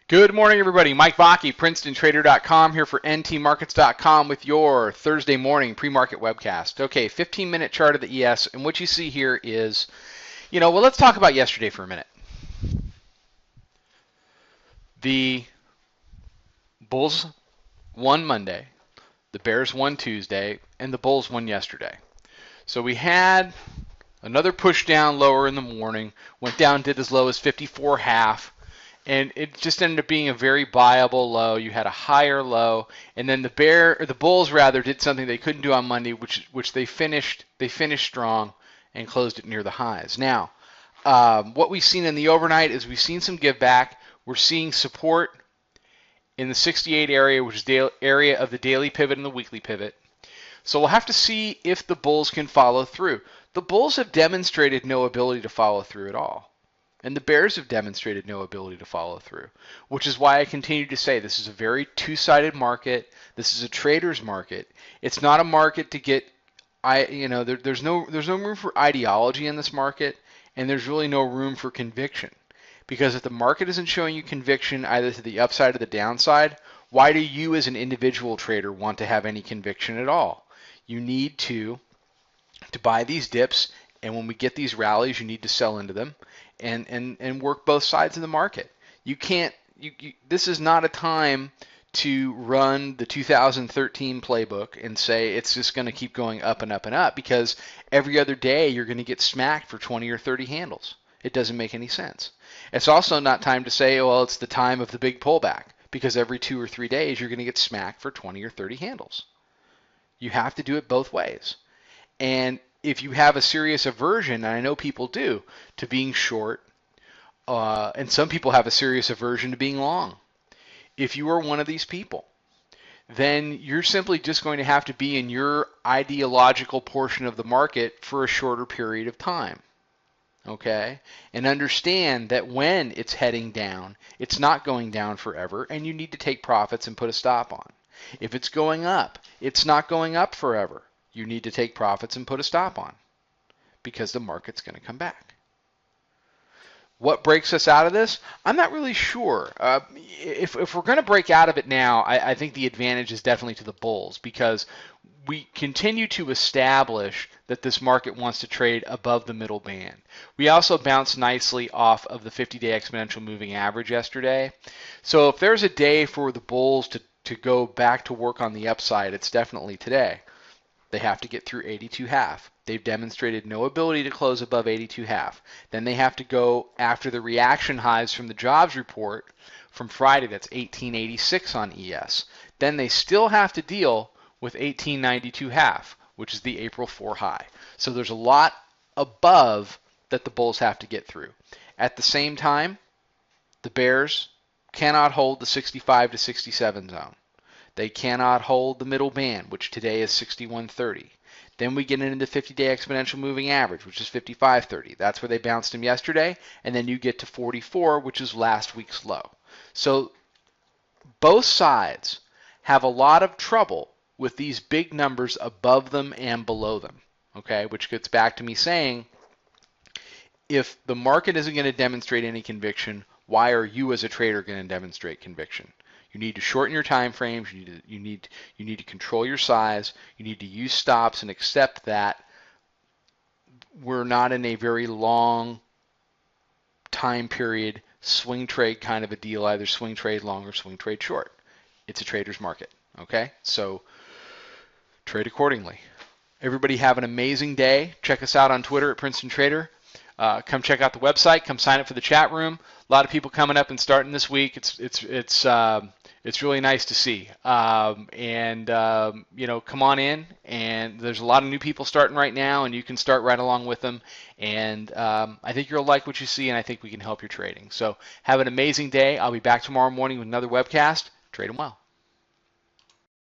Good morning, everybody. Mike Vacchi, PrincetonTrader.com, here for NTMarkets.com with your Thursday morning pre-market webcast. Okay, 15-minute chart of the ES, and what you see here is, let's talk about yesterday for a minute. The Bulls won Monday, the Bears won Tuesday, and the Bulls won yesterday. So we had another push down lower in the morning, went down, did as low as 54.5. And it just ended up being a very viable low. You had a higher low, and then the Bulls rather did something they couldn't do on Monday, which they finished strong and closed it near the highs. Now, what we've seen in the overnight is we've seen some give back. We're seeing support in the 68 area, which is the area of the daily pivot and the weekly pivot. So we'll have to see if the Bulls can follow through. The Bulls have demonstrated no ability to follow through at all. And the Bears have demonstrated no ability to follow through, which is why I continue to say this is a very two-sided market. This is a trader's market. It's not a market to get, there's no room for ideology in this market, and there's really no room for conviction. Because if the market isn't showing you conviction either to the upside or the downside, why do you as an individual trader want to have any conviction at all? You need to buy these dips, and when we get these rallies, you need to sell into them. And work both sides of the market. You can't. This is not a time to run the 2013 playbook and say it's just going to keep going up and up and up, because every other day you're going to get smacked for 20 or 30 handles. It doesn't make any sense. It's also not time to say, well, it's the time of the big pullback, because every 2 or 3 days you're going to get smacked for 20 or 30 handles. You have to do it both ways. And if you have a serious aversion, and I know people do, to being short, and some people have a serious aversion to being long. If you are one of these people, then you're simply just going to have to be in your ideological portion of the market for a shorter period of time. Okay? And understand that when it's heading down, it's not going down forever, and you need to take profits and put a stop on. If it's going up, it's not going up forever. You need to take profits and put a stop on, because the market's going to come back. What breaks us out of this? I'm not really sure. If we're going to break out of it now, I think the advantage is definitely to the Bulls, because we continue to establish that this market wants to trade above the middle band. We also bounced nicely off of the 50-day exponential moving average yesterday. So if there's a day for the Bulls to go back to work on the upside, it's definitely today. They have to get through 82.5. They've demonstrated no ability to close above 82.5. Then they have to go after the reaction highs from the jobs report from Friday. That's 1886 on ES. Then they still have to deal with 1892.5, which is the April 4 high. So there's a lot above that the Bulls have to get through. At the same time, the Bears cannot hold the 65 to 67 zone. They cannot hold the middle band, which today is 61.30. Then we get into the 50-day exponential moving average, which is 55.30. That's where they bounced them yesterday. And then you get to 44, which is last week's low. So both sides have a lot of trouble with these big numbers above them and below them. Okay, which gets back to me saying, if the market isn't going to demonstrate any conviction, why are you as a trader going to demonstrate conviction? You need to shorten your time frames. You need to control your size. You need to use stops and accept that we're not in a very long time period swing trade kind of a deal, either swing trade long or swing trade short. It's a trader's market. Okay, so trade accordingly. Everybody have an amazing day. Check us out on Twitter at Princeton Trader. Come check out the website. Come sign up for the chat room. A lot of people coming up and starting this week. It's really nice to see. Come on in. And there's a lot of new people starting right now, and you can start right along with them. And I think you'll like what you see, and I think we can help your trading. So have an amazing day. I'll be back tomorrow morning with another webcast. Trade them well.